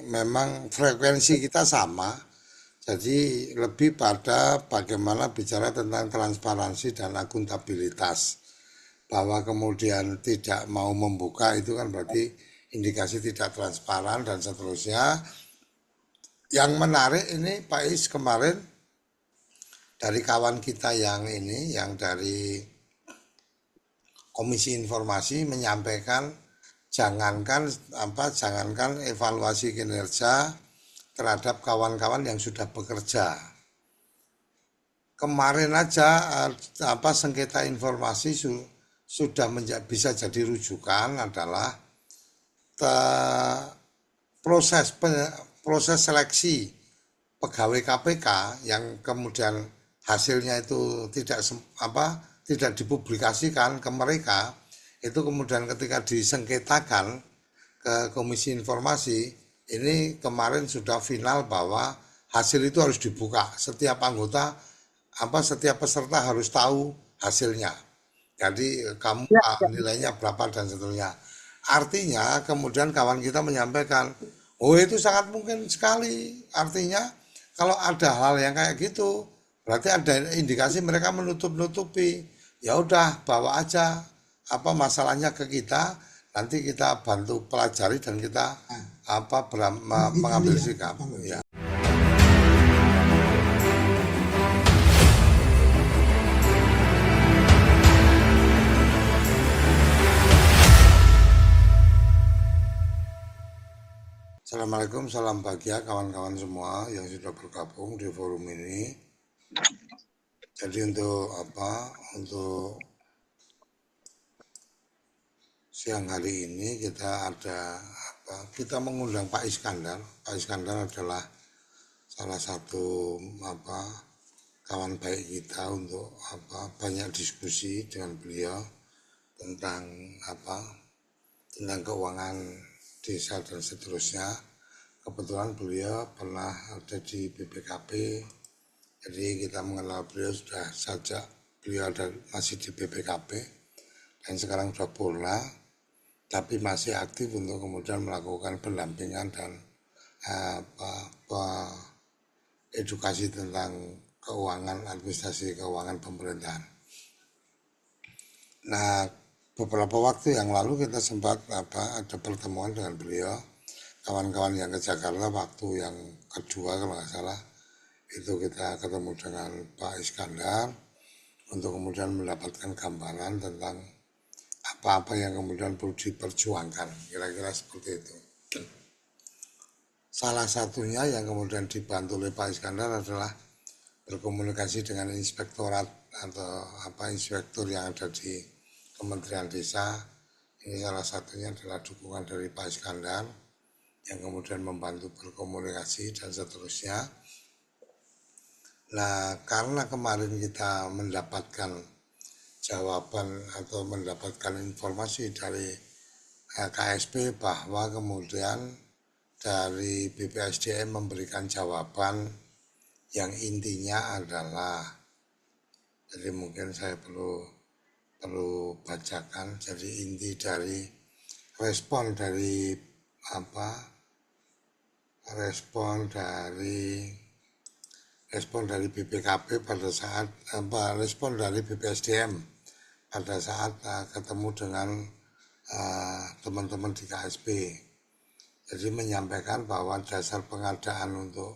memang frekuensi kita sama, jadi lebih pada bagaimana bicara tentang transparansi dan akuntabilitas. Bahwa kemudian tidak mau membuka itu kan berarti indikasi tidak transparan dan seterusnya. Yang menarik ini Pak Is kemarin dari kawan kita yang ini, yang dari Komisi Informasi menyampaikan jangankan evaluasi kinerja terhadap kawan-kawan yang sudah bekerja. Kemarin aja sengketa informasi sudah bisa jadi rujukan adalah proses proses seleksi pegawai KPK yang kemudian hasilnya itu tidak dipublikasikan ke mereka, itu kemudian ketika disengketakan ke Komisi Informasi, ini kemarin sudah final bahwa hasil itu harus dibuka. Setiap anggota setiap peserta harus tahu hasilnya. Jadi kamu nilainya berapa dan seterusnya. Artinya kemudian kawan kita menyampaikan, oh itu sangat mungkin sekali. Artinya kalau ada hal yang kayak gitu, berarti ada indikasi mereka menutup-nutupi. Ya udah bawa aja masalahnya ke kita, nanti kita bantu pelajari dan kita mengambil sikap. Ya. Assalamualaikum, salam bahagia kawan-kawan semua yang sudah bergabung di forum ini. Jadi untuk siang hari ini kita mengundang Pak Iskandar. Pak Iskandar adalah salah satu kawan baik kita untuk banyak diskusi dengan beliau tentang keuangan desa dan seterusnya. Kebetulan beliau pernah ada di BPKP, jadi kita mengenal beliau sudah sejak beliau masih di BPKP dan sekarang sudah purna, tapi masih aktif untuk kemudian melakukan pendampingan dan edukasi tentang keuangan, administrasi keuangan pemerintahan. Nah, beberapa waktu yang lalu kita sempat ada pertemuan dengan beliau, kawan-kawan yang ke Jakarta waktu yang kedua kalau nggak salah, itu kita ketemu dengan Pak Iskandar untuk kemudian mendapatkan gambaran tentang apa-apa yang kemudian perlu diperjuangkan, kira-kira seperti itu. Salah satunya yang kemudian dibantu oleh Pak Iskandar adalah berkomunikasi dengan inspektorat atau inspektur yang ada di Kementerian Desa. Ini salah satunya adalah dukungan dari Pak Iskandar yang kemudian membantu berkomunikasi dan seterusnya. Nah, karena kemarin kita mendapatkan jawaban atau mendapatkan informasi dari KSP bahwa kemudian dari BPSDM memberikan jawaban yang intinya adalah, jadi mungkin saya perlu bacakan. Jadi inti dari respon dari BPKP pada saat respon dari BPSDM pada saat ketemu dengan teman-teman di KSP. Jadi menyampaikan bahwa dasar pengadaan untuk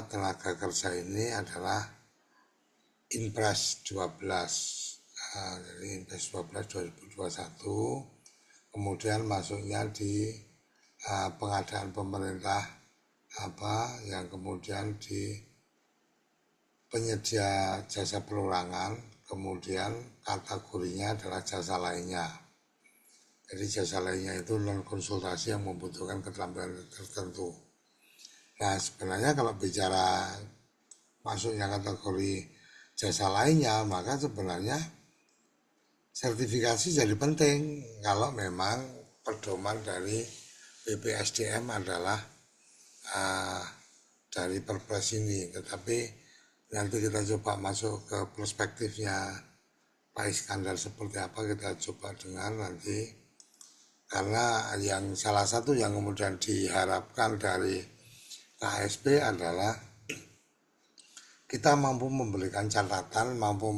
tenaga kerja ini adalah Inpres 12, jadi Inpres 12 2021, kemudian masuknya di pengadaan pemerintah yang kemudian di penyedia jasa perorangan, kemudian kategorinya adalah jasa lainnya. Jadi jasa lainnya itu non konsultasi yang membutuhkan keterampilan tertentu. Nah, sebenarnya kalau bicara masuknya kategori jasa lainnya, maka sebenarnya sertifikasi jadi penting kalau memang pedoman dari BPSDM adalah dari Perpres ini. Tetapi nanti kita coba masuk ke perspektifnya Pak Iskandar seperti apa, kita coba dengar nanti Karena yang salah satu yang kemudian diharapkan dari KSP adalah kita mampu memberikan catatan, mampu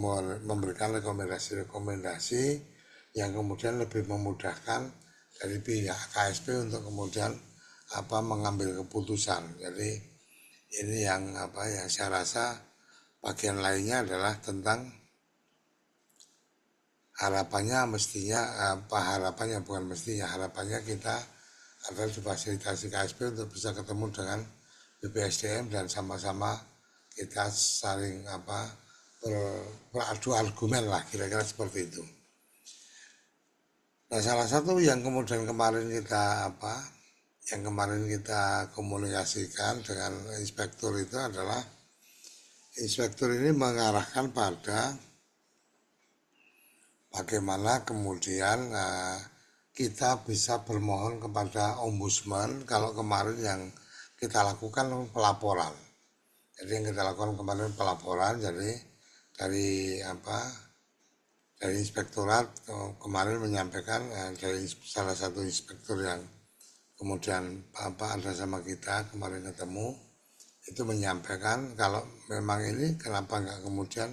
memberikan rekomendasi-rekomendasi yang kemudian lebih memudahkan dari pihak KSP untuk kemudian mengambil keputusan. Jadi ini yang saya rasa bagian lainnya adalah tentang harapannya mestinya harapannya bukan mestinya harapannya kita adalah difasilitasi KSP untuk bisa ketemu dengan BPSDM dan sama-sama kita saling beradu argumen lah kira-kira seperti itu. Nah, salah satu yang kemudian kemarin kita komunikasikan dengan inspektur itu adalah inspektur ini mengarahkan pada bagaimana kemudian kita bisa bermohon kepada ombudsman kalau kemarin yang kita lakukan pelaporan. Jadi yang kita lakukan kemarin pelaporan, jadi dari inspektorat kemarin menyampaikan dari salah satu inspektur yang kemudian ada sama kita kemarin ketemu itu menyampaikan kalau memang ini kenapa nggak kemudian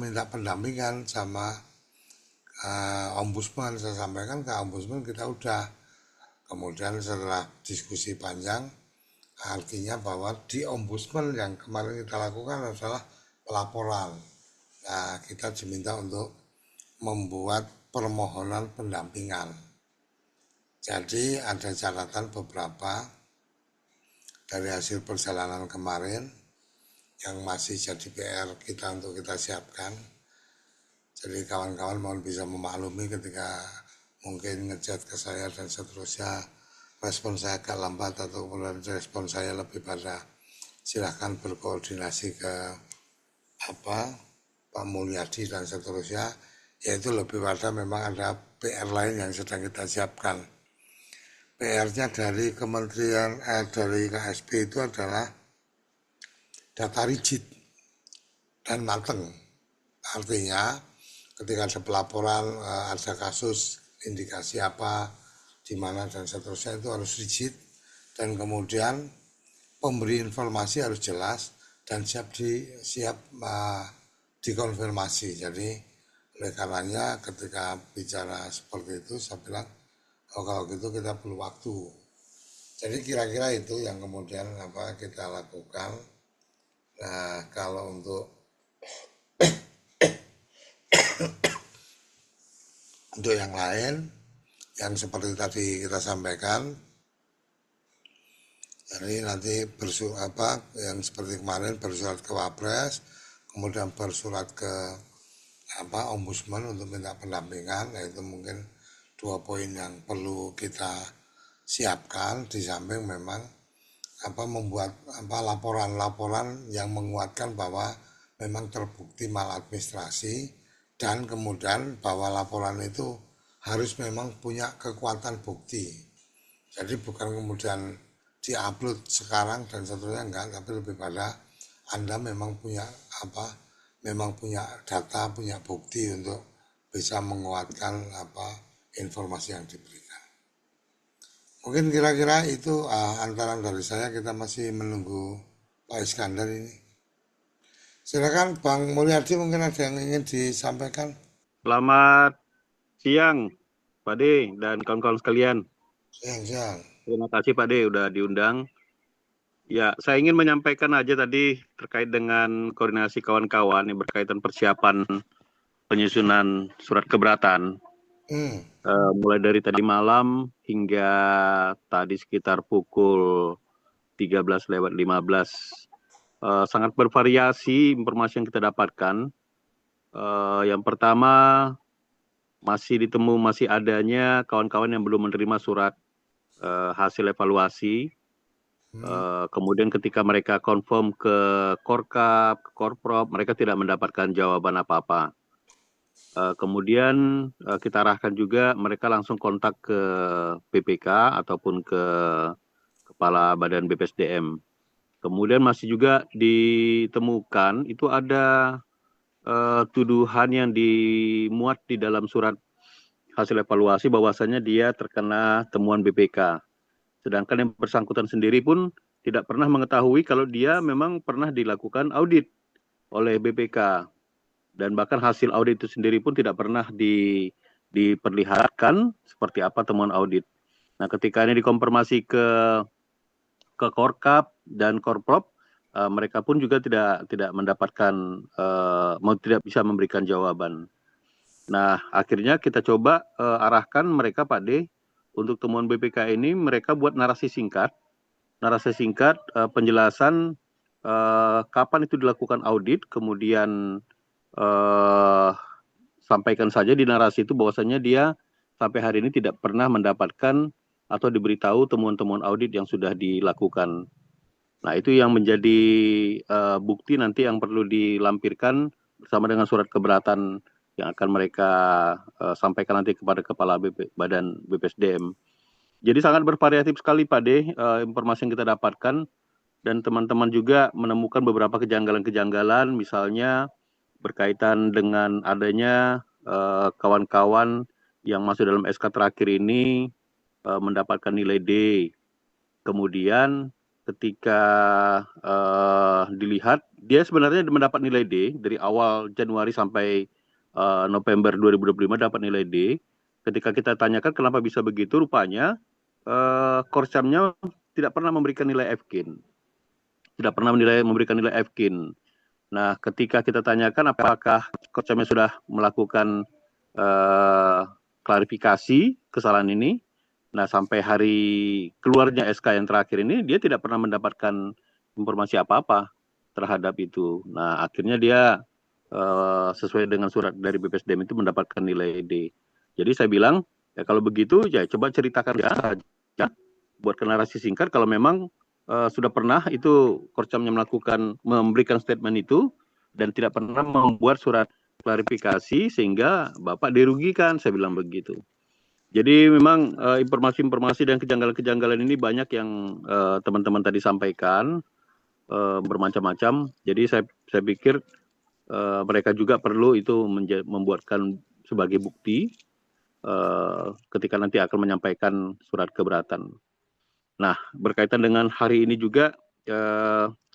minta pendampingan sama ombudsman. Saya sampaikan ke ombudsman kita udah, kemudian setelah diskusi panjang artinya bahwa di ombudsman yang kemarin kita lakukan adalah pelaporan. Nah, kita diminta untuk membuat permohonan pendampingan. Jadi ada catatan beberapa dari hasil perjalanan kemarin yang masih jadi PR kita untuk kita siapkan. Jadi kawan-kawan mohon bisa memaklumi ketika mungkin ngechat ke saya dan seterusnya respon saya agak lambat atau kemudian respon saya lebih pada silahkan berkoordinasi ke Pak Mulyadi dan seterusnya, yaitu lebih pada memang ada PR lain yang sedang kita siapkan. PR-nya dari Kementerian dari KSP itu adalah data rigid dan mateng. Artinya ketika ada pelaporan ada kasus indikasi apa di mana dan seterusnya itu harus rigid dan kemudian pemberi informasi harus jelas dan siap dikonfirmasi. Jadi oleh karenanya ketika bicara seperti itu saya bilang kalau gitu kita perlu waktu. Jadi kira-kira itu yang kemudian kita lakukan. Nah, kalau untuk yang lain yang seperti tadi kita sampaikan, jadi nanti yang seperti kemarin bersurat ke Wapres, kemudian bersurat ke ombudsman untuk minta pendampingan, yaitu mungkin 2 poin yang perlu kita siapkan di samping memang membuat laporan-laporan yang menguatkan bahwa memang terbukti maladministrasi dan kemudian bahwa laporan itu harus memang punya kekuatan bukti. Jadi bukan kemudian diupload sekarang dan seterusnya enggak, tapi lebih pada Anda memang punya data, punya bukti untuk bisa menguatkan informasi yang diberikan. Mungkin kira-kira itu antara dari saya, kita masih menunggu Pak Iskandar ini. Silakan Bang Mulyadi, mungkin ada yang ingin disampaikan. Selamat siang Pak De dan kawan-kawan sekalian. Siang. Terima kasih Pak De udah diundang. Ya, saya ingin menyampaikan aja tadi terkait dengan koordinasi kawan-kawan yang berkaitan persiapan penyusunan surat keberatan. Mulai dari tadi malam hingga tadi sekitar pukul 13:15. Sangat bervariasi informasi yang kita dapatkan. Yang pertama masih adanya kawan-kawan yang belum menerima surat hasil evaluasi. Kemudian ketika mereka konfirm ke Korkap, ke Korprop, mereka tidak mendapatkan jawaban apa-apa. Kemudian kita arahkan juga mereka langsung kontak ke PPK ataupun ke Kepala Badan BPSDM. Kemudian masih juga ditemukan itu ada tuduhan yang dimuat di dalam surat hasil evaluasi bahwasannya dia terkena temuan BPK. Sedangkan yang bersangkutan sendiri pun tidak pernah mengetahui kalau dia memang pernah dilakukan audit oleh BPK. Dan bahkan hasil audit itu sendiri pun tidak pernah diperlihatkan seperti apa temuan audit. Nah, ketika ini dikonfirmasi ke Korkap dan Korprop, mereka pun juga tidak mendapatkan, tidak bisa memberikan jawaban. Nah, akhirnya kita coba arahkan mereka Pak D, untuk temuan BPK ini mereka buat narasi singkat penjelasan kapan itu dilakukan audit, kemudian sampaikan saja di narasi itu bahwasanya dia sampai hari ini tidak pernah mendapatkan atau diberitahu temuan-temuan audit yang sudah dilakukan. Nah, itu yang menjadi bukti nanti yang perlu dilampirkan bersama dengan surat keberatan yang akan mereka sampaikan nanti kepada Kepala Badan BPSDM. Jadi sangat bervariatif sekali Pak D, informasi yang kita dapatkan, dan teman-teman juga menemukan beberapa kejanggalan-kejanggalan, misalnya berkaitan dengan adanya kawan-kawan yang masuk dalam SK terakhir ini mendapatkan nilai D. Kemudian ketika dilihat, dia sebenarnya mendapat nilai D dari awal Januari sampai November 2025 dapat nilai D. Ketika kita tanyakan kenapa bisa begitu, rupanya Korcamnya tidak pernah memberikan nilai FKIN. Tidak pernah memberikan nilai FKIN. Nah, ketika kita tanyakan apakah Korcamnya sudah melakukan klarifikasi kesalahan ini, nah sampai hari keluarnya SK yang terakhir ini, dia tidak pernah mendapatkan informasi apa-apa terhadap itu. Nah, akhirnya dia sesuai dengan surat dari BPSDM itu mendapatkan nilai D. Jadi saya bilang, ya kalau begitu, ya coba ceritakan ya, buat narasi singkat kalau memang sudah pernah itu Korcamnya memberikan statement itu dan tidak pernah membuat surat klarifikasi sehingga Bapak dirugikan, saya bilang begitu. Jadi memang informasi-informasi dan kejanggalan-kejanggalan ini banyak yang teman-teman tadi sampaikan, bermacam-macam. Jadi saya pikir mereka juga perlu itu membuatkan sebagai bukti ketika nanti akan menyampaikan surat keberatan. Nah, berkaitan dengan hari ini juga,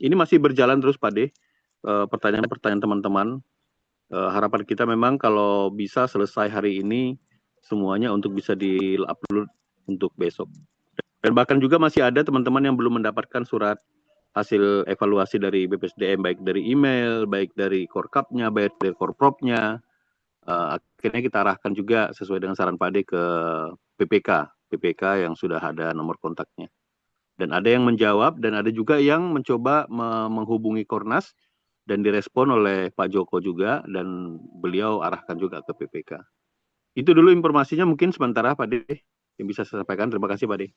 ini masih berjalan terus Pak D, pertanyaan-pertanyaan teman-teman. Harapan kita memang kalau bisa selesai hari ini, semuanya untuk bisa di-upload untuk besok. Dan bahkan juga masih ada teman-teman yang belum mendapatkan surat hasil evaluasi dari BPSDM, baik dari email, baik dari Korkapnya, baik dari Korpropnya. Akhirnya kita arahkan juga sesuai dengan saran Pak D ke PPK yang sudah ada nomor kontaknya. Dan ada yang menjawab dan ada juga yang mencoba menghubungi Kornas dan direspon oleh Pak Joko juga dan beliau arahkan juga ke PPK. Itu dulu informasinya mungkin sementara Pak D yang bisa saya sampaikan. Terima kasih Pak D.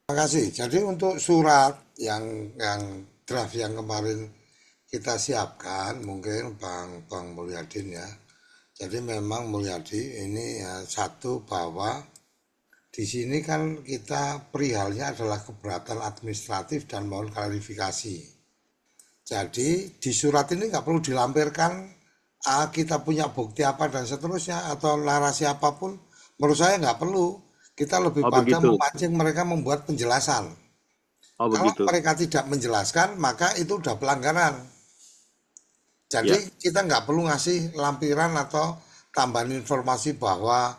Terima kasih. Jadi untuk surat yang draft yang kemarin kita siapkan, mungkin Bang Mulyadin ya. Jadi memang Mulyadi ini ya, satu bahwa di sini kan kita perihalnya adalah keberatan administratif dan mohon klarifikasi. Jadi di surat ini nggak perlu dilampirkan kita punya bukti apa dan seterusnya atau narasi apapun. Menurut saya nggak perlu. Kita lebih Oh pada begitu. memancing mereka membuat penjelasan. Oh Kalau begitu. mereka tidak menjelaskan, maka itu udah pelanggaran. Ya. Jadi kita nggak perlu ngasih lampiran atau tambahan informasi bahwa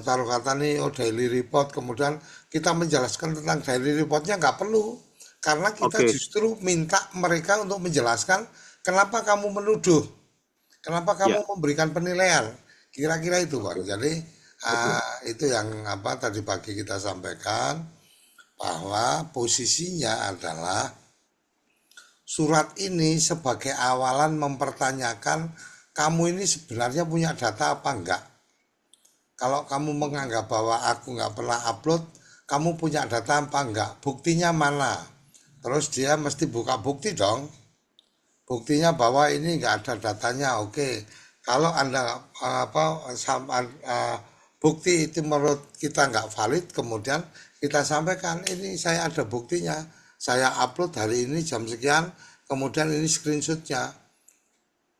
taruh kata nih daily report, kemudian kita menjelaskan tentang daily reportnya nggak perlu. Karena kita Oke. justru minta mereka untuk menjelaskan kenapa kamu menuduh, kenapa Ya. kamu memberikan penilaian. Kira-kira itu Bang. Oke. Jadi itu yang tadi pagi kita sampaikan bahwa posisinya adalah surat ini sebagai awalan mempertanyakan kamu ini sebenarnya punya data apa enggak. Kalau kamu menganggap bahwa aku nggak pernah upload, kamu punya data apa enggak? Buktinya mana? Terus dia mesti buka bukti dong. Buktinya bahwa ini nggak ada datanya. Oke, kalau Anda bukti itu menurut kita nggak valid, kemudian kita sampaikan ini saya ada buktinya, saya upload hari ini jam sekian, kemudian ini screenshotnya.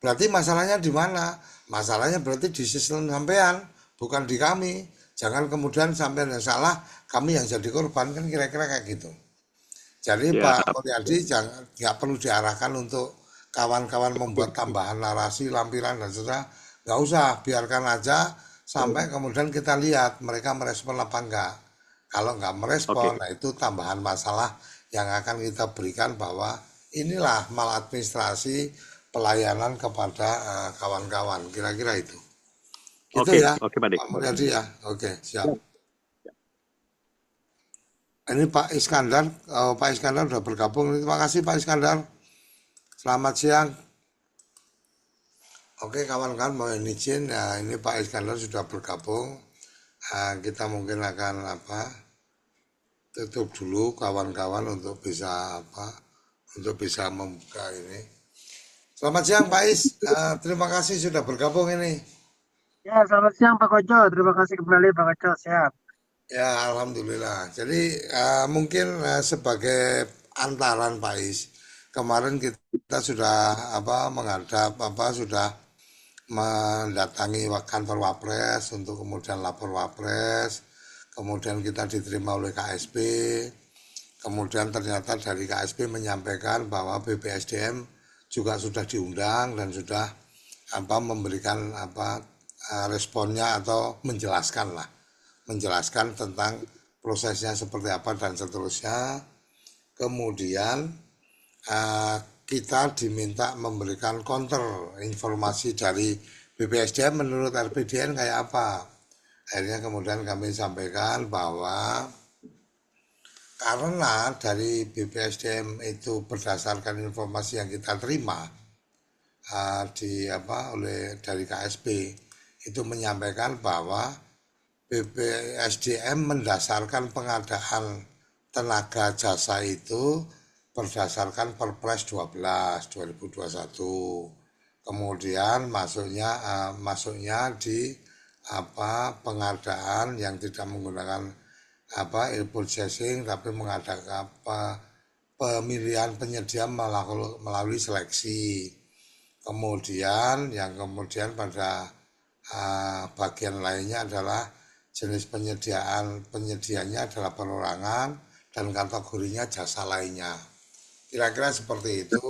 Berarti masalahnya di mana? Masalahnya berarti di sistem sampean, bukan di kami. Jangan kemudian sampai yang salah, kami yang jadi korban, kan kira-kira kayak gitu. Jadi Ya, Pak Mulyadi jangan, nggak perlu diarahkan untuk kawan-kawan membuat tambahan narasi, lampiran dan seterusnya. Nggak usah, biarkan aja sampai kemudian kita lihat mereka merespon apa enggak. Kalau nggak merespon, oke, nah itu tambahan masalah yang akan kita berikan bahwa inilah maladministrasi pelayanan kepada kawan-kawan. Kira-kira itu. Itu oke, ya, oke Pak Dik. Pak Mulyadi ya. Oke, siap. Ini Pak Iskandar, Pak Iskandar sudah bergabung. Terima kasih Pak Iskandar. Selamat siang. Oke kawan-kawan mau izin ya ini Pak Iskandar sudah bergabung. Kita mungkin akan tutup dulu kawan-kawan untuk bisa membuka ini. Selamat siang Pak Is. Terima kasih sudah bergabung ini. Ya, selamat siang Pak Koco. Terima kasih kembali Pak Koco. Siap. Ya Alhamdulillah. Jadi mungkin sebagai antaran Pak Is, kemarin kita sudah menghadap sudah mendatangi kantor Wapres untuk kemudian lapor Wapres, kemudian kita diterima oleh KSP, kemudian ternyata dari KSP menyampaikan bahwa BPSDM juga sudah diundang dan sudah memberikan responnya atau menjelaskan tentang prosesnya seperti apa dan seterusnya. Kemudian kita diminta memberikan counter informasi dari BPSDM menurut RPDN kayak apa. Akhirnya kemudian kami sampaikan bahwa karena dari BPSDM itu berdasarkan informasi yang kita terima dari KSP itu menyampaikan bahwa BPSDM mendasarkan pengadaan tenaga jasa itu berdasarkan Perpres 12 2021. Kemudian masuknya di pengadaan yang tidak menggunakan air purchasing tapi mengadakan pemilihan penyedia melalui seleksi. Kemudian pada bagian lainnya adalah jenis penyediaannya adalah perorangan dan kategorinya jasa lainnya. Kira-kira seperti itu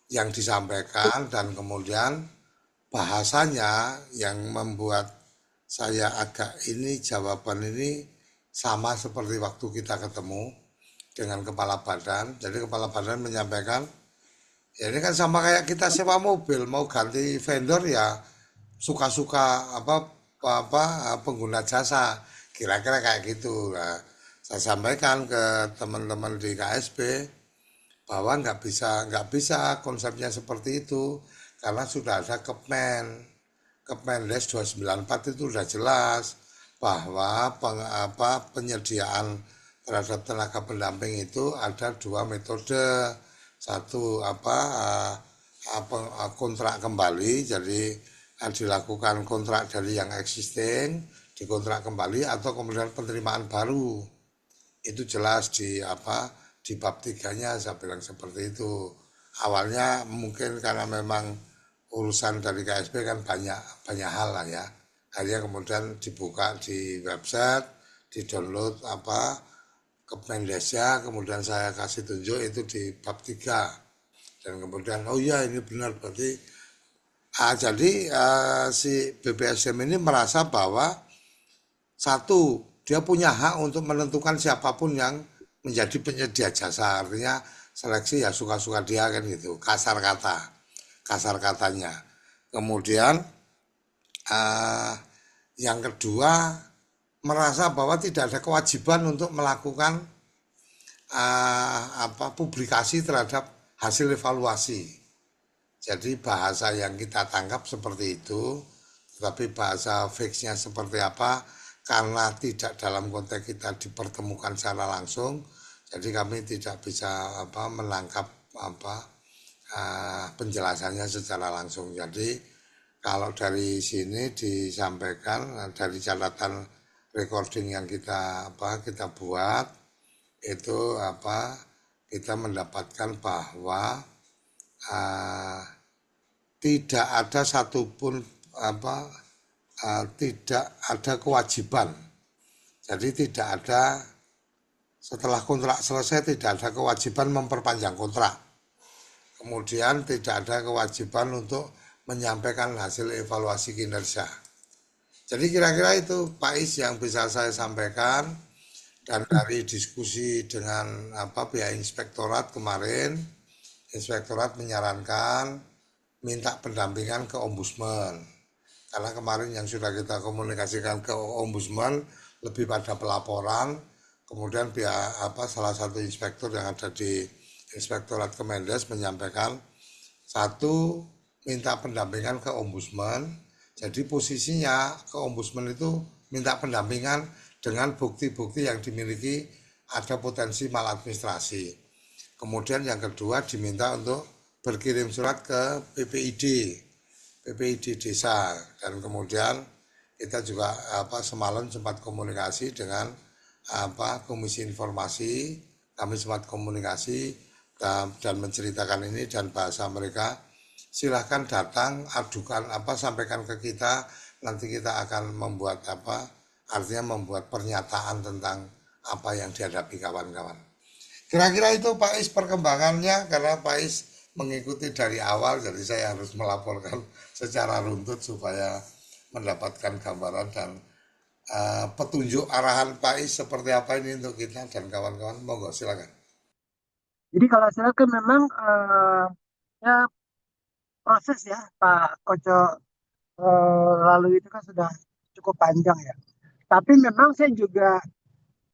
yang disampaikan dan kemudian bahasanya yang membuat saya agak jawaban ini sama seperti waktu kita ketemu dengan kepala badan. Jadi kepala badan menyampaikan, ya ini kan sama kayak kita sewa mobil, mau ganti vendor ya suka-suka pengguna jasa, kira-kira kayak gitu. Nah, saya sampaikan ke teman-teman di KSP bahwa nggak bisa konsepnya seperti itu karena sudah ada Kepmendes 294 itu sudah jelas bahwa penyediaan terhadap tenaga pendamping itu ada dua metode. Satu kontrak kembali, jadi dilakukan kontrak dari yang existing dikontrak kembali atau kemudian penerimaan baru. Itu jelas di bab 3-nya saya bilang seperti itu. Awalnya mungkin karena memang urusan dari KSP kan banyak hal lah ya. Akhirnya kemudian dibuka di website, di-download Kepmendesnya, kemudian saya kasih tunjuk itu di bab 3. Dan kemudian oh iya ini benar berarti jadi si BPSDM ini merasa bahwa satu, dia punya hak untuk menentukan siapapun yang menjadi penyedia jasa. Artinya seleksi ya suka-suka dia kan gitu, kasar katanya. Kemudian yang kedua, merasa bahwa tidak ada kewajiban untuk melakukan publikasi terhadap hasil evaluasi. Jadi bahasa yang kita tangkap seperti itu, tetapi bahasa fixnya seperti apa, karena tidak dalam konteks kita dipertemukan secara langsung, jadi kami tidak bisa menangkap penjelasannya secara langsung. Jadi kalau dari sini disampaikan dari catatan recording yang kita buat itu kita mendapatkan bahwa tidak ada satupun tidak ada kewajiban. Jadi tidak ada, setelah kontrak selesai tidak ada kewajiban memperpanjang kontrak. Kemudian tidak ada kewajiban untuk menyampaikan hasil evaluasi kinerja. Jadi kira-kira itu Pak Is yang bisa saya sampaikan, dan dari diskusi dengan pihak inspektorat kemarin, inspektorat menyarankan minta pendampingan ke ombudsman. Karena kemarin yang sudah kita komunikasikan ke ombudsman lebih pada pelaporan, kemudian pihak salah satu inspektur yang ada di Inspektorat Kemendes menyampaikan satu, minta pendampingan ke ombudsman. Jadi posisinya ke ombudsman itu minta pendampingan dengan bukti-bukti yang dimiliki ada potensi maladministrasi. Kemudian yang kedua diminta untuk berkirim surat ke PPID desa, dan kemudian kita juga semalam sempat komunikasi dengan Komisi Informasi, kami sempat komunikasi dan menceritakan ini, dan bahasa mereka, silahkan datang, adukan sampaikan ke kita, nanti kita akan membuat artinya membuat pernyataan tentang apa yang dihadapi kawan-kawan. Kira-kira itu Pak Is perkembangannya, karena Pak Is mengikuti dari awal, jadi saya harus melaporkan secara runtut supaya mendapatkan gambaran dan petunjuk arahan Pak Is seperti apa ini untuk kita dan kawan-kawan. Monggo silakan. Jadi kalau saya kan memang ya proses ya Pak Koco lalu itu kan sudah cukup panjang ya. Tapi memang saya juga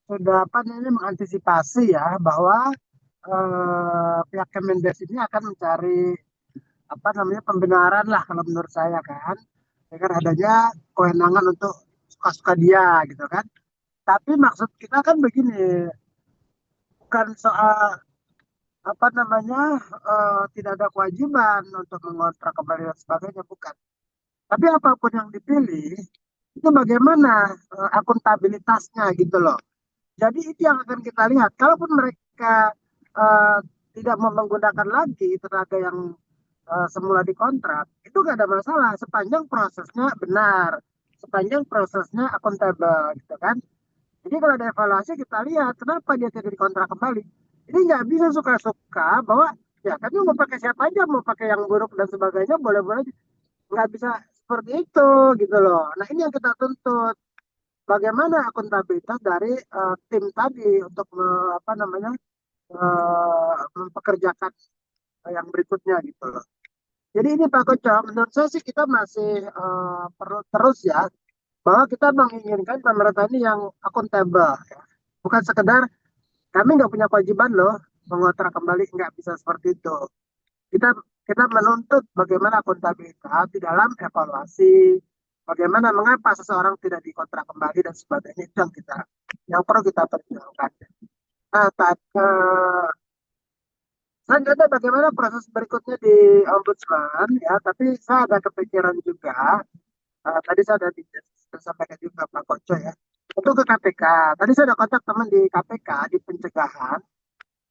sudah mengantisipasi ya bahwa pihak Kemendes ini akan mencari pembenaran lah kalau menurut saya kan, dengan adanya kewenangan untuk suka-suka dia gitu kan. Tapi maksud kita kan begini, bukan soal tidak ada kewajiban untuk mengontrak kembali dan sebagainya, bukan. Tapi apapun yang dipilih itu bagaimana akuntabilitasnya gitu loh. Jadi itu yang akan kita lihat. Kalaupun mereka eh, tidak mau menggunakan lagi tenaga yang semula dikontrak, itu nggak ada masalah sepanjang prosesnya benar, sepanjang prosesnya akuntabel gitu kan. Jadi kalau ada evaluasi kita lihat kenapa dia tidak dikontrak kembali. Ini nggak bisa suka-suka bahwa ya kami mau pakai siapa aja, mau pakai yang buruk dan sebagainya boleh-boleh, nggak bisa seperti itu gitu loh. Nah ini yang kita tuntut. Bagaimana akuntabilitas dari tim tadi untuk mempekerjakan yang berikutnya gitu loh. Jadi ini Pak Koco, menurut saya sih kita masih perlu terus ya, bahwa kita menginginkan pemerintah ini yang akuntabel ya. Bukan sekedar kami nggak punya kewajiban loh mengontrak kembali, nggak bisa seperti itu. Kita kita menuntut bagaimana akuntabilitas di dalam evaluasi, bagaimana mengapa seseorang tidak dikontrak kembali dan sebagainya, itu yang perlu kita perjuangkan. Nah, saya nggak tahu bagaimana proses berikutnya di Ombudsman ya, tapi saya ada kepikiran juga. Tadi saya sudah sampaikan juga Pak Koco ya, untuk ke KPK. Tadi saya ada kontak teman di KPK di pencegahan,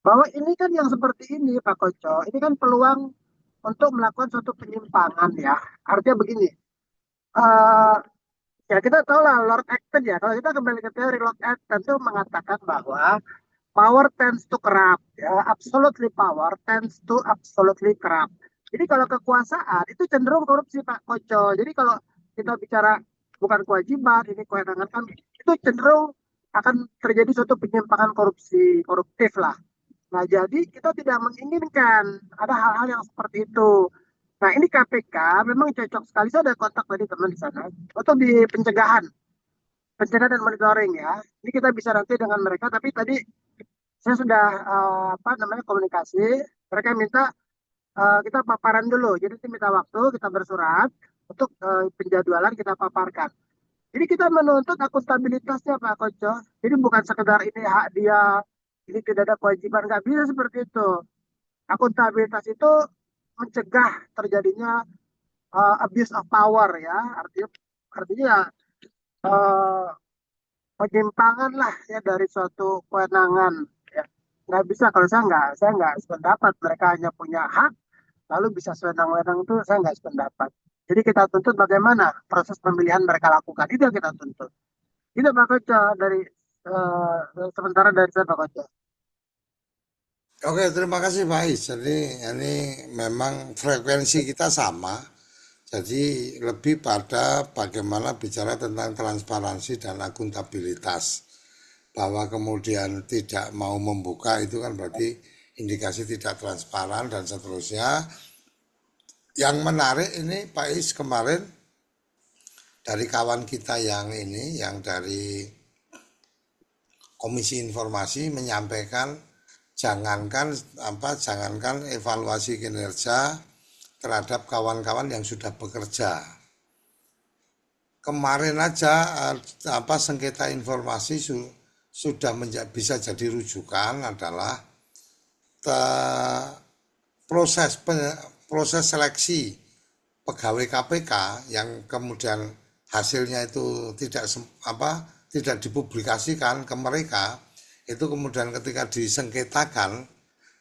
bahwa ini kan yang seperti ini Pak Koco, ini kan peluang untuk melakukan suatu penyimpangan ya. Artinya begini, eh ya kita tahu lah Lord Acton ya. Kalau kita kembali ke teori Lord Acton itu mengatakan bahwa power tends to corrupt, ya, absolutely power tends to absolutely corrupt. Jadi kalau kekuasaan itu cenderung korupsi Pak Koco. Jadi kalau kita bicara bukan kewajiban, ini kewenangan kami, itu cenderung akan terjadi suatu penyimpangan koruptif lah. Nah, jadi kita tidak menginginkan ada hal-hal yang seperti itu. Nah, ini KPK memang cocok sekali. Saya ada kontak tadi teman di sana untuk di pencegahan dan monitoring ya. Ini kita bisa nanti dengan mereka. Tapi tadi saya sudah komunikasi. Mereka minta kita paparan dulu. Jadi kita minta waktu, kita bersurat untuk penjadwalan kita paparkan. Jadi kita menuntut akuntabilitasnya Pak Koco. Jadi bukan sekedar ini hak dia, ini tidak ada kewajiban, nggak bisa seperti itu. Akuntabilitas itu mencegah terjadinya abuse of power ya, artinya uh, penyimpangan lah ya dari suatu kewenangan ya. Nggak bisa, kalau saya nggak sependapat mereka hanya punya hak lalu bisa sewenang-wenang, itu saya nggak sependapat. Jadi kita tuntut bagaimana proses pemilihan mereka lakukan. Itu yang kita tuntut. Itu Pak Koco dari sementara dari saya Pak Koco. Oke, terima kasih Pak Is. Jadi ini memang frekuensi kita sama. Jadi lebih pada bagaimana bicara tentang transparansi dan akuntabilitas. Bahwa kemudian tidak mau membuka itu kan berarti indikasi tidak transparan dan seterusnya. Yang menarik ini Pak Is kemarin dari kawan kita yang ini, yang dari Komisi Informasi menyampaikan jangankan evaluasi kinerja terhadap kawan-kawan yang sudah bekerja. Kemarin aja sengketa informasi sudah bisa jadi rujukan adalah proses proses seleksi pegawai KPK yang kemudian hasilnya itu tidak dipublikasikan ke mereka, itu kemudian ketika disengketakan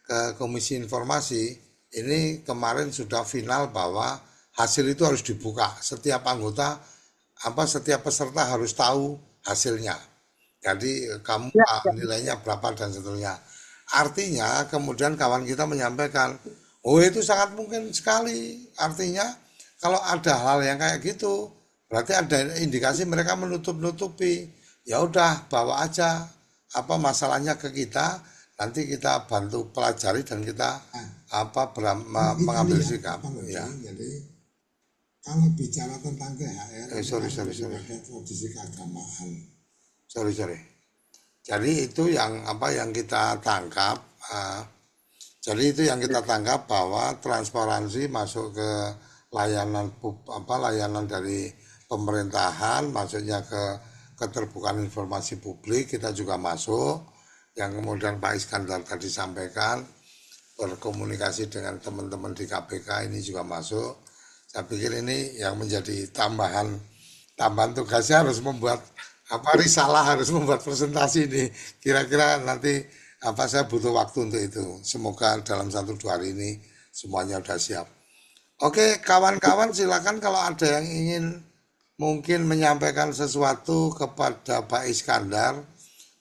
ke Komisi Informasi, ini kemarin sudah final bahwa hasil itu harus dibuka. Setiap anggota setiap peserta harus tahu hasilnya. Jadi kamu Ya, ya. nilainya berapa dan seterusnya. Artinya kemudian kawan kita menyampaikan, oh itu sangat mungkin sekali. Artinya kalau ada hal yang kayak gitu, berarti ada indikasi mereka menutup-nutupi. Ya udah bawa aja masalahnya ke kita, nanti kita bantu pelajari dan kita mengambil sikap. Ya. Jadi kalau bicara tentang THR, sorry. Ada tradisi keagamaan. Sorry. Jadi itu yang yang kita tangkap. Jadi itu yang kita tangkap bahwa transparansi masuk ke layanan layanan dari pemerintahan, maksudnya ke keterbukaan informasi publik kita juga masuk. Yang kemudian Pak Iskandar tadi sampaikan berkomunikasi dengan teman-teman di KPK ini juga masuk. Saya pikir ini yang menjadi tambahan tugasnya harus membuat risalah, harus membuat presentasi ini. Kira-kira nanti saya butuh waktu untuk itu. Semoga dalam 1-2 hari ini semuanya sudah siap. Oke, kawan-kawan silakan kalau ada yang ingin mungkin menyampaikan sesuatu kepada Pak Iskandar,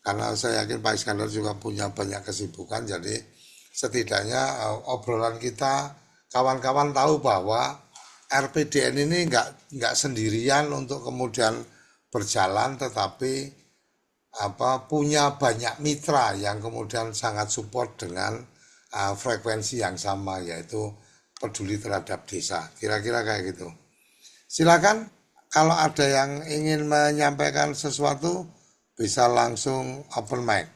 karena saya yakin Pak Iskandar juga punya banyak kesibukan, jadi setidaknya obrolan kita kawan-kawan tahu bahwa RPDN ini nggak sendirian untuk kemudian berjalan, tetapi punya banyak mitra yang kemudian sangat support dengan frekuensi yang sama, yaitu peduli terhadap desa. Kira-kira kayak gitu. Silakan kalau ada yang ingin menyampaikan sesuatu bisa langsung open mic.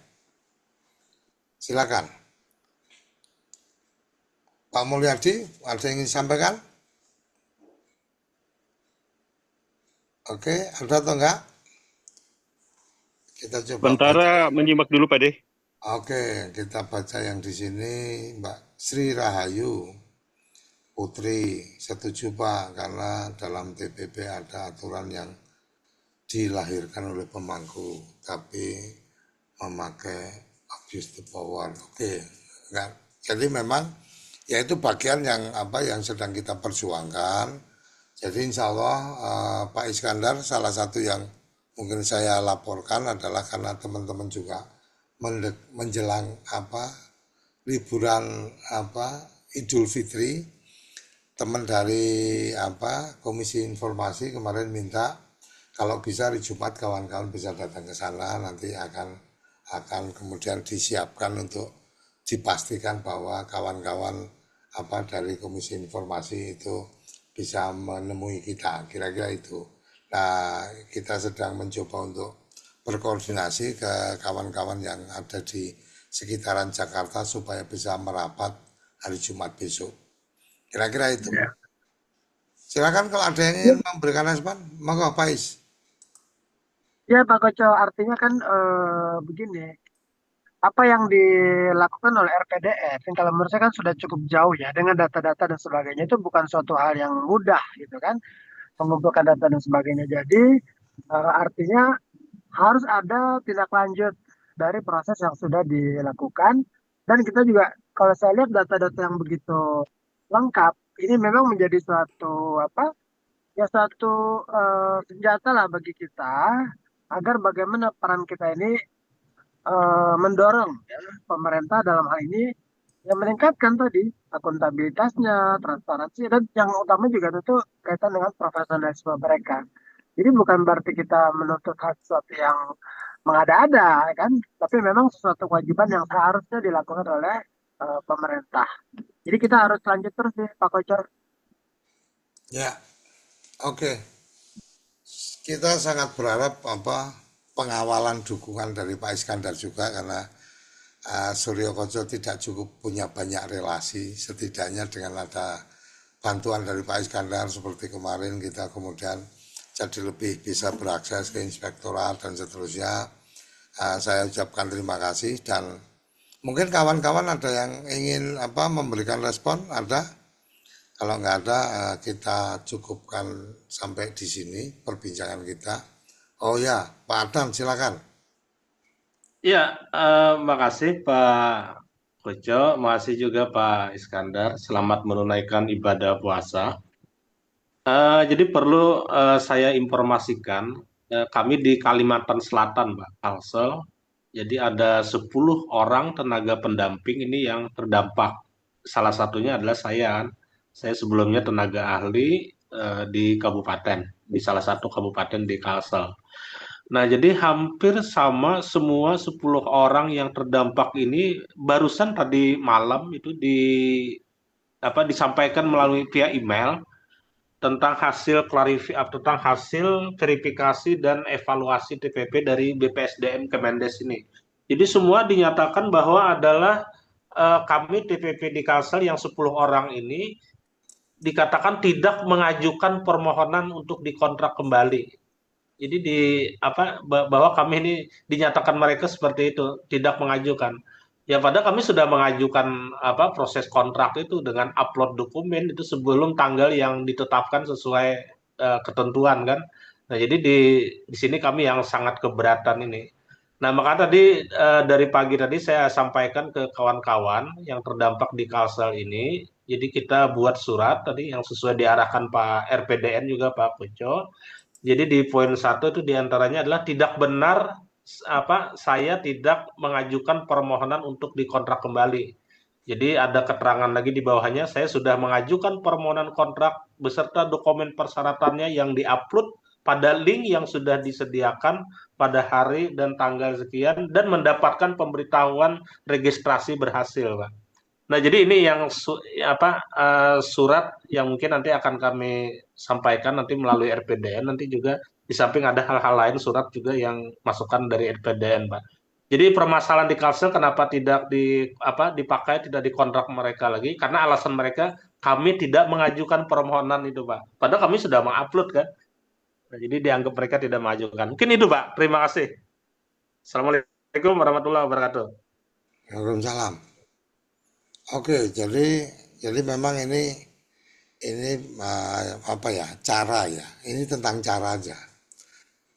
Silakan. Pak Mulyadi, ada yang ingin disampaikan? Oke, ada atau enggak? Kita coba Sementara menyimak dulu Pak De. Oke, kita baca yang di sini. Mbak Sri Rahayu Putri, setuju Pak, karena dalam TPP ada aturan yang dilahirkan oleh pemangku, tapi memakai abuse the power. Oke, enggak. Jadi memang ya itu bagian yang sedang kita perjuangkan. Jadi insya Allah Pak Iskandar salah satu yang mungkin saya laporkan adalah karena teman-teman juga menjelang liburan Idul Fitri, teman dari Komisi Informasi kemarin minta kalau bisa hari Jumat kawan-kawan bisa datang ke sana, nanti akan kemudian disiapkan untuk dipastikan bahwa kawan-kawan dari Komisi Informasi itu bisa menemui kita, kira-kira itu. Nah, kita sedang mencoba untuk berkoordinasi ke kawan-kawan yang ada di sekitaran Jakarta supaya bisa merapat hari Jumat besok. Kira-kira itu. Ya. Silakan kalau ada yang ingin memberikan respon, monggo Pak Is. Ya Pak Koco, artinya kan begini, apa yang dilakukan oleh RPDN, kalau menurut saya kan sudah cukup jauh ya, dengan data-data dan sebagainya, itu bukan suatu hal yang mudah gitu kan, mengumpulkan data dan sebagainya. Jadi artinya harus ada tindak lanjut dari proses yang sudah dilakukan, dan kita juga kalau saya lihat data-data yang begitu lengkap, ini memang menjadi suatu ya suatu senjata lah bagi kita agar bagaimana peran kita ini mendorong ya, pemerintah dalam hal ini yang meningkatkan tadi akuntabilitasnya, transparansi, dan yang utama juga tentu kaitan dengan profesionalisme mereka. Jadi bukan berarti kita menuntut hal sesuatu yang mengada-ada, ya kan? Tapi memang sesuatu kewajiban yang seharusnya dilakukan oleh pemerintah. Jadi kita harus lanjut terus nih, Pak Koco. Ya, oke. Kita sangat berharap pengawalan dukungan dari Pak Iskandar juga, karena Suryo Koco tidak cukup punya banyak relasi, setidaknya dengan ada bantuan dari Pak Iskandar seperti kemarin kita kemudian jadi lebih bisa berakses ke inspektorat dan seterusnya. Saya ucapkan terima kasih, dan mungkin kawan-kawan ada yang ingin memberikan respon, ada? Kalau nggak ada, kita cukupkan sampai di sini perbincangan kita. Oh ya, Pak Adam silakan. Ya, makasih Pak Koco, makasih juga Pak Iskandar. Selamat menunaikan ibadah puasa. Jadi perlu saya informasikan, kami di Kalimantan Selatan, Pak, Kalsel. Jadi ada 10 orang tenaga pendamping ini yang terdampak. Salah satunya adalah saya. Saya sebelumnya tenaga ahli di kabupaten, di salah satu kabupaten di Kalsel. Nah, jadi hampir sama semua 10 orang yang terdampak ini barusan tadi malam itu disampaikan melalui via email tentang tentang hasil verifikasi dan evaluasi TPP dari BPSDM Kemendes ini. Jadi semua dinyatakan bahwa adalah kami TPP di Kalsel yang 10 orang ini dikatakan tidak mengajukan permohonan untuk dikontrak kembali. Jadi bahwa kami ini dinyatakan mereka seperti itu, tidak mengajukan. Ya padahal kami sudah mengajukan proses kontrak itu dengan upload dokumen itu sebelum tanggal yang ditetapkan sesuai ketentuan kan. Nah, jadi di sini kami yang sangat keberatan ini. Nah, maka tadi dari pagi tadi saya sampaikan ke kawan-kawan yang terdampak di Kalsel ini. Jadi kita buat surat tadi yang sesuai diarahkan Pak RPDN juga Pak Koco. Jadi di poin 1 itu diantaranya adalah tidak benar saya tidak mengajukan permohonan untuk dikontrak kembali. Jadi ada keterangan lagi di bawahnya, saya sudah mengajukan permohonan kontrak beserta dokumen persyaratannya yang diupload pada link yang sudah disediakan pada hari dan tanggal sekian dan mendapatkan pemberitahuan registrasi berhasil, Pak. Nah, jadi ini yang surat yang mungkin nanti akan kami sampaikan nanti melalui RPDN, nanti juga di samping ada hal-hal lain surat juga yang masukan dari RPDN, Pak. Jadi permasalahan di Kalsel kenapa tidak dipakai, tidak dikontrak mereka lagi, karena alasan mereka kami tidak mengajukan permohonan itu, Pak. Padahal kami sudah mengupload kan. Nah, jadi dianggap mereka tidak mengajukan. Mungkin itu, Pak. Terima kasih. Assalamualaikum warahmatullahi wabarakatuh. Waalaikumsalam. Oke, jadi memang ini cara ya. Ini tentang cara aja.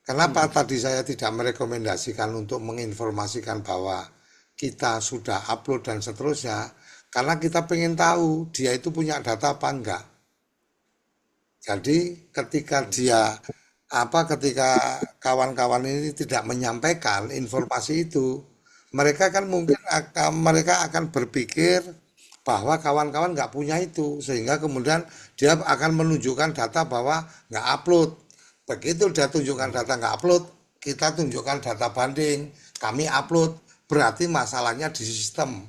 Kenapa tadi saya tidak merekomendasikan untuk menginformasikan bahwa kita sudah upload dan seterusnya? Karena kita pengen tahu dia itu punya data apa enggak. Jadi ketika ketika kawan-kawan ini tidak menyampaikan informasi itu, mereka kan mungkin mereka akan berpikir bahwa kawan-kawan nggak punya itu, sehingga kemudian dia akan menunjukkan data bahwa nggak upload. Begitu dia tunjukkan data nggak upload, kita tunjukkan data banding, kami upload, berarti masalahnya di sistem,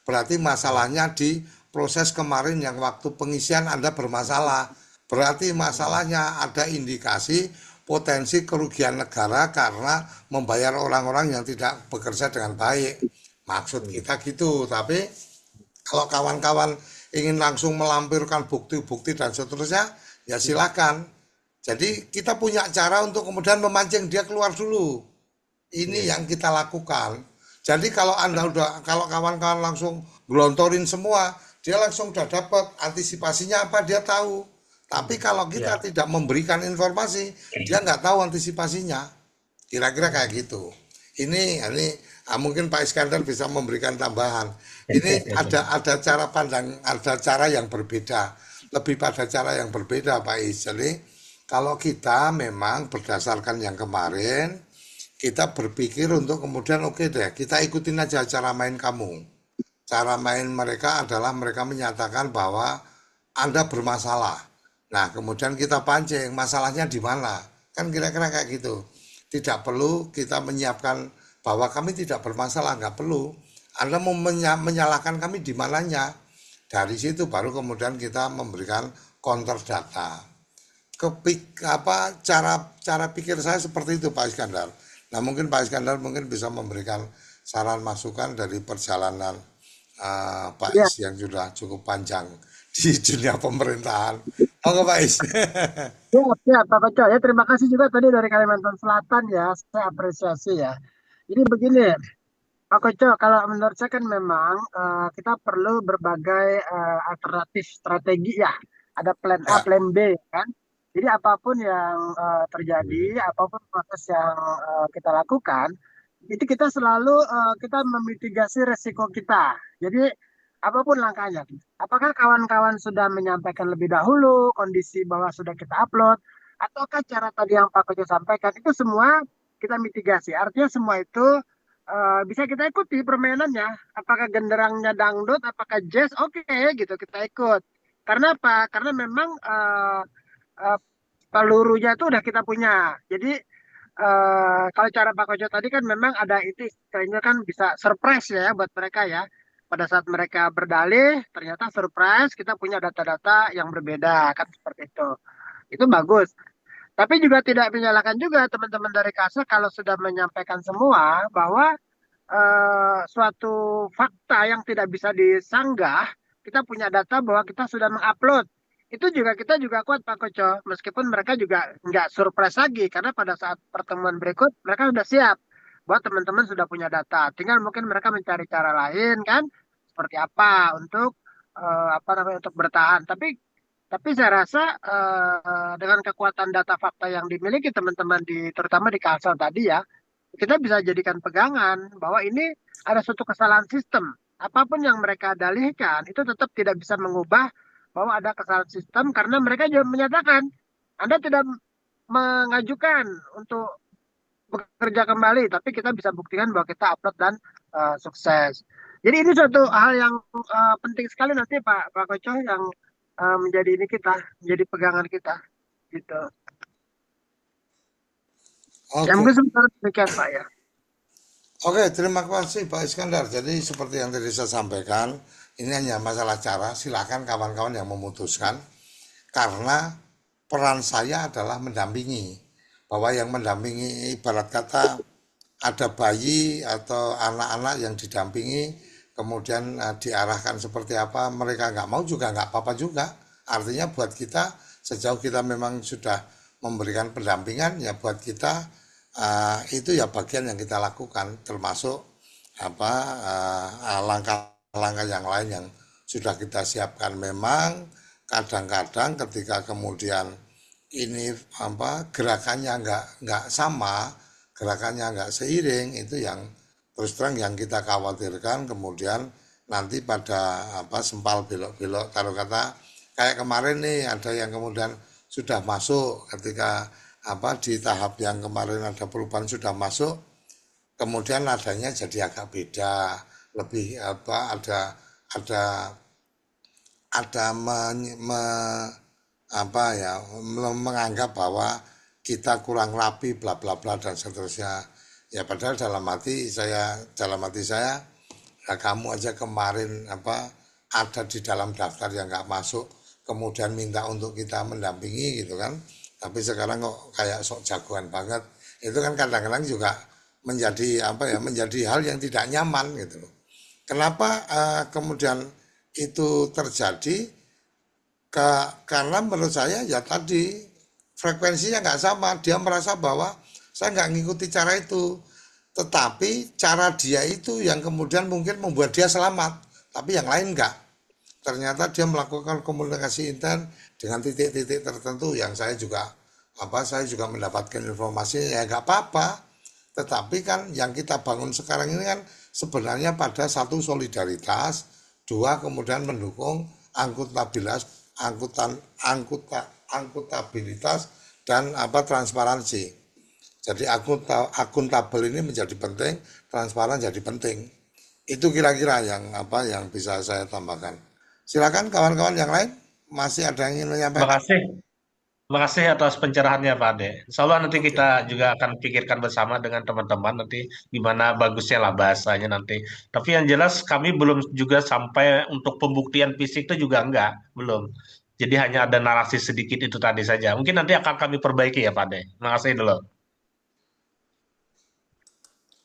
berarti masalahnya di proses kemarin yang waktu pengisian Anda bermasalah, berarti masalahnya ada indikasi potensi kerugian negara karena membayar orang-orang yang tidak bekerja dengan baik. Maksud kita gitu, tapi kalau kawan-kawan ingin langsung melampirkan bukti-bukti dan seterusnya, ya silakan. Jadi kita punya cara untuk kemudian memancing dia keluar dulu. Ini yang kita lakukan. Jadi kalau kawan-kawan langsung gelontorin semua, dia langsung udah dapat antisipasinya apa dia tahu. Tapi kalau kita tidak memberikan informasi, dia nggak tahu antisipasinya. Kira-kira kayak gitu. Ini mungkin Pak Iskandar bisa memberikan tambahan. Ini ada cara pandang, ada cara yang berbeda, lebih pada cara yang berbeda Pak Is. Jadi Kalau kita memang berdasarkan yang kemarin, kita berpikir untuk kemudian oke deh, kita ikutin aja cara main kamu. Cara main mereka adalah mereka menyatakan bahwa Anda bermasalah. Nah, kemudian kita pancing, masalahnya di mana? Kan kira-kira kayak gitu. Tidak perlu kita menyiapkan bahwa kami tidak bermasalah, nggak perlu. Anda mau menyalahkan kami di mananya. Dari situ baru kemudian kita memberikan counter data. Cara pikir saya seperti itu Pak Iskandar. Nah mungkin Pak Iskandar mungkin bisa memberikan saran masukan dari perjalanan Pak Ya, Is yang sudah cukup panjang di dunia pemerintahan. Oke Pak Is. ya, ya, Pak Koco. Ya, terima kasih juga tadi dari Kalimantan Selatan ya. Saya apresiasi ya. Jadi begini, Pak Koco, kalau menurut saya kan memang kita perlu berbagai alternatif strategi ya. Ada plan A, Ya, plan B kan. Jadi apapun yang terjadi, apapun proses yang kita lakukan, itu kita selalu kita memitigasi resiko kita. Jadi apapun langkahnya. Apakah kawan-kawan sudah menyampaikan lebih dahulu kondisi bahwa sudah kita upload, ataukah cara tadi yang Pak Koco sampaikan itu semua kita mitigasi. Artinya semua itu bisa kita ikuti permainannya. Apakah genderangnya dangdut, apakah jazz, oke gitu kita ikut. Karena apa? Karena memang eh, pelurunya itu udah kita punya. Jadi kalau cara Pak Kojo tadi kan memang ada itu istilahnya kan bisa surprise ya buat mereka ya. Pada saat mereka berdalih, ternyata surprise kita punya data-data yang berbeda kan seperti itu. Itu bagus. Tapi juga tidak menyalahkan juga teman-teman dari KASA kalau sudah menyampaikan semua bahwa suatu fakta yang tidak bisa disanggah, kita punya data bahwa kita sudah mengupload. Itu juga kita juga kuat Pak Koco, meskipun mereka juga nggak surprise lagi, karena pada saat pertemuan berikut mereka sudah siap bahwa teman-teman sudah punya data. Tinggal mungkin mereka mencari cara lain kan, seperti apa untuk apa namanya untuk bertahan. Tapi saya rasa dengan kekuatan data fakta yang dimiliki teman-teman di terutama di Kalsel tadi ya, kita bisa jadikan pegangan bahwa ini ada suatu kesalahan sistem. Apapun yang mereka dalihkan itu tetap tidak bisa mengubah bahwa ada kesalahan sistem karena mereka juga menyatakan Anda tidak mengajukan untuk bekerja kembali, tapi kita bisa buktikan bahwa kita upload dan sukses. Jadi ini suatu hal yang penting sekali nanti Pak Koco yang menjadi ini kita, menjadi pegangan kita, gitu. Ya oke. mungkin sementara demikian Pak ya. Oke, terima kasih Pak Iskandar. Jadi seperti yang tadi saya sampaikan, ini hanya masalah cara. Silakan kawan-kawan yang memutuskan. Karena peran saya adalah mendampingi. Bahwa yang mendampingi ibarat kata ada bayi atau anak-anak yang didampingi, kemudian diarahkan seperti apa, mereka nggak mau juga nggak apa-apa juga. Artinya buat kita, sejauh kita memang sudah memberikan pendampingan, ya buat kita itu ya bagian yang kita lakukan, termasuk apa langkah-langkah yang lain yang sudah kita siapkan. Memang kadang-kadang ketika kemudian ini apa gerakannya nggak sama, gerakannya nggak seiring, itu yang terus terang yang kita khawatirkan kemudian nanti pada apa sempal belok-belok, taruh kata kayak kemarin nih ada yang kemudian sudah masuk ketika apa di tahap yang kemarin ada perubahan sudah masuk, kemudian nadanya jadi agak beda, lebih apa ada ada apa ya menganggap bahwa kita kurang rapi bla bla bla dan seterusnya. Ya padahal dalam hati saya ya kamu aja kemarin apa ada di dalam daftar yang nggak masuk, kemudian minta untuk kita mendampingi gitu kan, tapi sekarang kok kayak sok jagoan banget. Itu kan kadang-kadang juga menjadi apa ya menjadi hal yang tidak nyaman gitu loh. Kenapa kemudian itu terjadi? Karena menurut saya ya tadi frekuensinya nggak sama. Dia merasa bahwa saya nggak ngikuti cara itu, tetapi cara dia itu yang kemudian mungkin membuat dia selamat, tapi yang lain nggak. Ternyata dia melakukan komunikasi intens dengan titik-titik tertentu yang saya juga mendapatkan informasi ya nggak apa-apa. Tetapi kan yang kita bangun sekarang ini kan sebenarnya pada satu solidaritas, dua kemudian mendukung akuntabilitas, angkutabilitas dan transparansi. Jadi akuntabel ini menjadi penting, transparan jadi penting. Itu kira-kira yang bisa saya tambahkan. Silakan kawan-kawan yang lain, masih ada yang ingin Terima menyampaikan? kasih. Terima kasih atas pencerahannya Pak Ade. Insya Allah nanti Oke. kita juga akan pikirkan bersama dengan teman-teman nanti gimana bagusnya lah bahasanya nanti. Tapi yang jelas kami belum juga sampai untuk pembuktian fisik itu juga enggak, belum. Jadi hanya ada narasi sedikit itu tadi saja. Mungkin nanti akan kami perbaiki ya Pak Ade. Terima kasih dulu.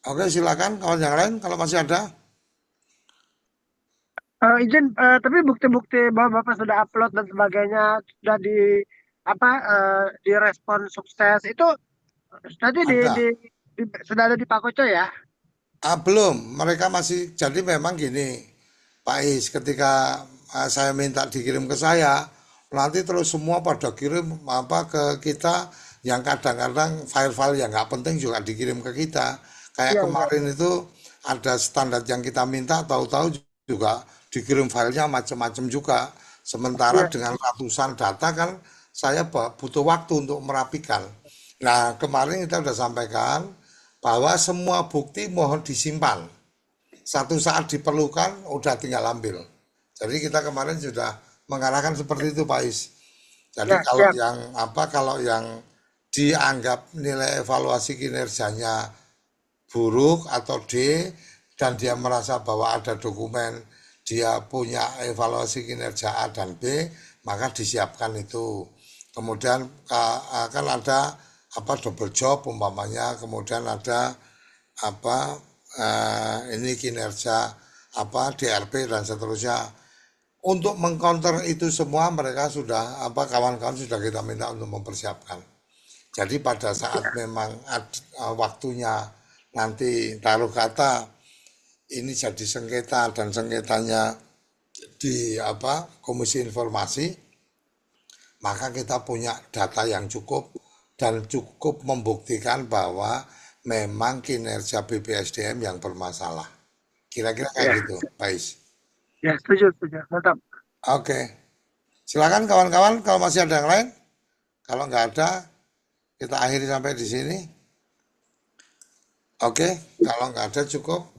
Oke, silakan kawan yang lain kalau masih ada. Izin, tapi bukti-bukti bahwa Bapak sudah upload dan sebagainya sudah direspon sukses itu tadi Ada. sudah ada di Pak Koco ya? Belum, mereka masih, jadi memang gini, Pak Is, ketika saya minta dikirim ke saya, nanti terus semua pada kirim ke kita, yang kadang-kadang file-file yang nggak penting juga dikirim ke kita. Kayak Iya, iya, kemarin iya. itu ada standar yang kita minta, tahu-tahu juga dikirim filenya macam-macam juga. Sementara Iya, dengan ratusan data kan saya butuh waktu untuk merapikan. Nah, kemarin kita sudah sampaikan bahwa semua bukti mohon disimpan. Satu saat diperlukan, udah tinggal ambil. Jadi kita kemarin sudah mengarahkan seperti itu, Pak Is. Jadi iya, kalau siap. yang dianggap nilai evaluasi kinerjanya buruk atau D dan dia merasa bahwa ada dokumen dia punya evaluasi kinerja A dan B, maka disiapkan itu. Kemudian akan ada double job umpamanya, kemudian ada apa ini kinerja DRP dan seterusnya. Untuk mengcounter itu semua mereka sudah kawan-kawan sudah kita minta untuk mempersiapkan. Jadi pada saat memang waktunya nanti taruh kata ini jadi sengketa dan sengketanya di Komisi Informasi, maka kita punya data yang cukup dan cukup membuktikan bahwa memang kinerja BPSDM yang bermasalah. Kira-kira kayak Ya, gitu, Pais. ya, setuju, setuju. Mantap. Oke, silakan kawan-kawan kalau masih ada yang lain. Kalau nggak ada, kita akhiri sampai di sini. Oke, kalau nggak ada cukup.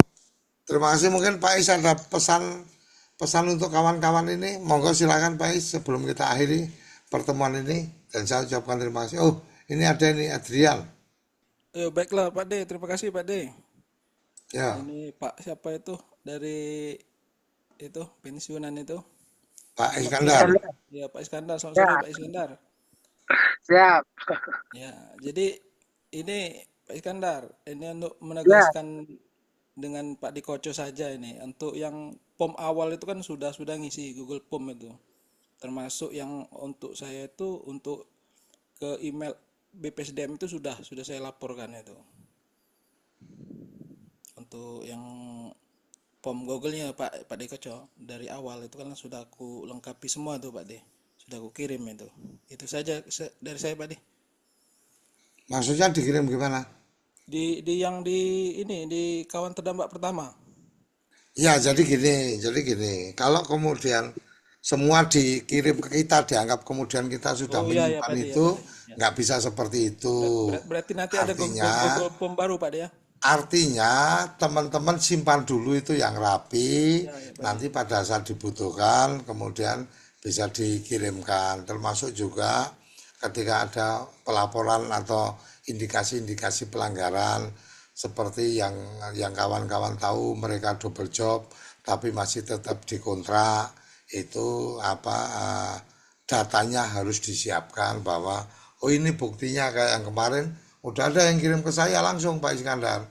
Terima kasih. Mungkin Pak Is ada pesan untuk kawan-kawan ini. Monggo silakan Pak Is sebelum kita akhiri pertemuan ini. Dan saya ucapkan terima kasih. Oh, ini ada ini Adrian. Baiklah Pak D, terima kasih Pak D. Ya, Ini Pak siapa itu dari itu pensiunan itu? Pak Selamat sore. Iskandar. Ya Pak Iskandar, selamat Ya, sore Pak Iskandar. siap. Ya, jadi ini Pak Iskandar, ini untuk Ya, menegaskan dengan Pak Dikoco saja ini. Untuk yang POM awal itu kan sudah ngisi Google Form itu. Termasuk yang untuk saya itu untuk ke email BPSDM itu sudah saya laporkan itu. Untuk yang POM Google-nya Pak Dikoco dari awal itu kan sudah aku lengkapi semua tuh Pak D. Sudah aku kirim itu. Itu saja dari saya Pak D. Maksudnya dikirim gimana? Di yang di kawan terdampak pertama. Ya, jadi gini. Kalau kemudian semua dikirim ke kita, dianggap kemudian kita sudah Oh iya ya menyimpan Pak D ya itu, Pak D. Ya. nggak bisa seperti itu. Berarti nanti ada Artinya, Google Form baru Pak D ya. artinya teman-teman simpan dulu itu yang rapi, Ya ya Pak D. nanti pada saat dibutuhkan, kemudian bisa dikirimkan. Termasuk juga ketika ada pelaporan atau indikasi-indikasi pelanggaran, seperti yang kawan-kawan tahu mereka double job tapi masih tetap dikontrak itu datanya harus disiapkan bahwa oh ini buktinya kayak yang kemarin udah ada yang kirim ke saya langsung Pak Iskandar,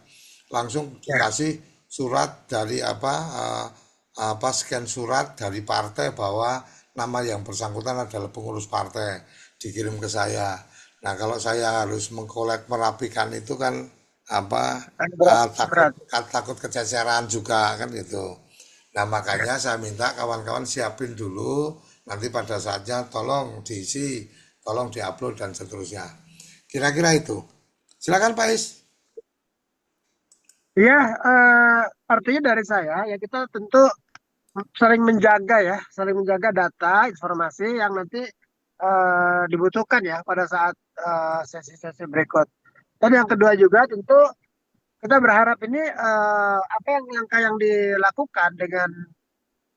langsung ya. dikasih surat dari scan surat dari partai bahwa nama yang bersangkutan adalah pengurus partai, dikirim ke saya. Nah, kalau saya harus mengkolek merapikan itu kan Berat, takut berat. takut kececeran juga kan gitu. Nah, makanya saya minta kawan-kawan siapin dulu, nanti pada saatnya tolong diisi, tolong diupload dan seterusnya. Kira-kira itu. Silakan Pak Is. Ya, artinya dari saya ya kita tentu saling menjaga data, informasi yang nanti dibutuhkan ya pada saat sesi-sesi berikut. Dan yang kedua juga tentu kita berharap ini apa yang langkah yang dilakukan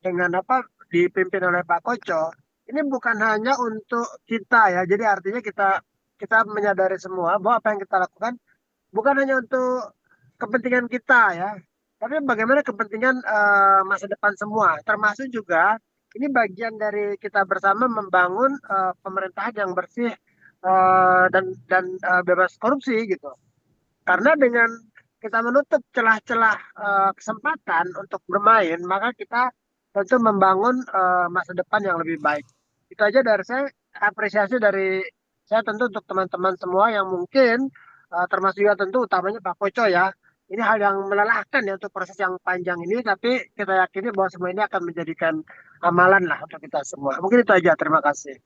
dengan apa dipimpin oleh Pak Koco ini bukan hanya untuk kita ya. Jadi artinya kita menyadari semua bahwa apa yang kita lakukan bukan hanya untuk kepentingan kita ya, tapi bagaimana kepentingan masa depan semua, termasuk juga ini bagian dari kita bersama membangun pemerintahan yang bersih dan bebas korupsi gitu. Karena dengan kita menutup celah-celah kesempatan untuk bermain, maka kita tentu membangun masa depan yang lebih baik. Itu aja dari saya, apresiasi dari saya tentu untuk teman-teman semua yang mungkin termasuk juga tentu utamanya Pak Koco ya. Ini hal yang melelahkan ya untuk proses yang panjang ini, tapi kita yakini bahwa semua ini akan menjadikan amalan lah untuk kita semua. Mungkin itu aja, terima kasih.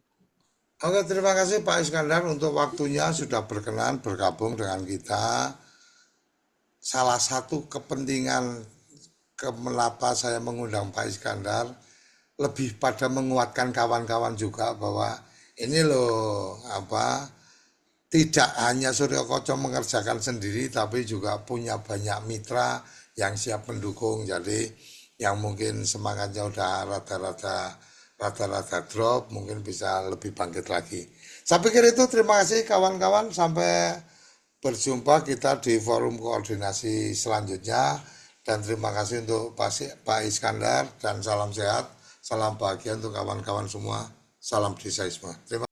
Oke, terima kasih Pak Iskandar untuk waktunya sudah berkenan bergabung dengan kita. Salah satu kepentingan kenapa saya mengundang Pak Iskandar lebih pada menguatkan kawan-kawan juga bahwa ini loh apa tidak hanya Suryo Koco mengerjakan sendiri tapi juga punya banyak mitra yang siap mendukung. Jadi yang mungkin semangatnya udah rada-rada drop mungkin bisa lebih bangkit lagi. Saya pikir itu, terima kasih kawan-kawan, sampai berjumpa kita di forum koordinasi selanjutnya, dan terima kasih untuk Pak Iskandar, dan salam sehat, salam bahagia untuk kawan-kawan semua, salam desaisme. Terima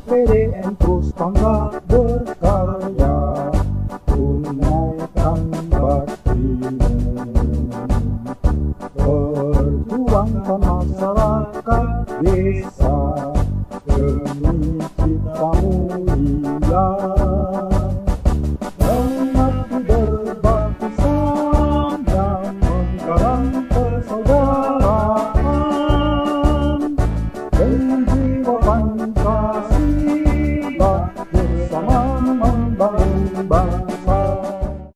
FPDN terus bangga berkarya, tunaikan baktimu, perjuangkan masyarakat desa demi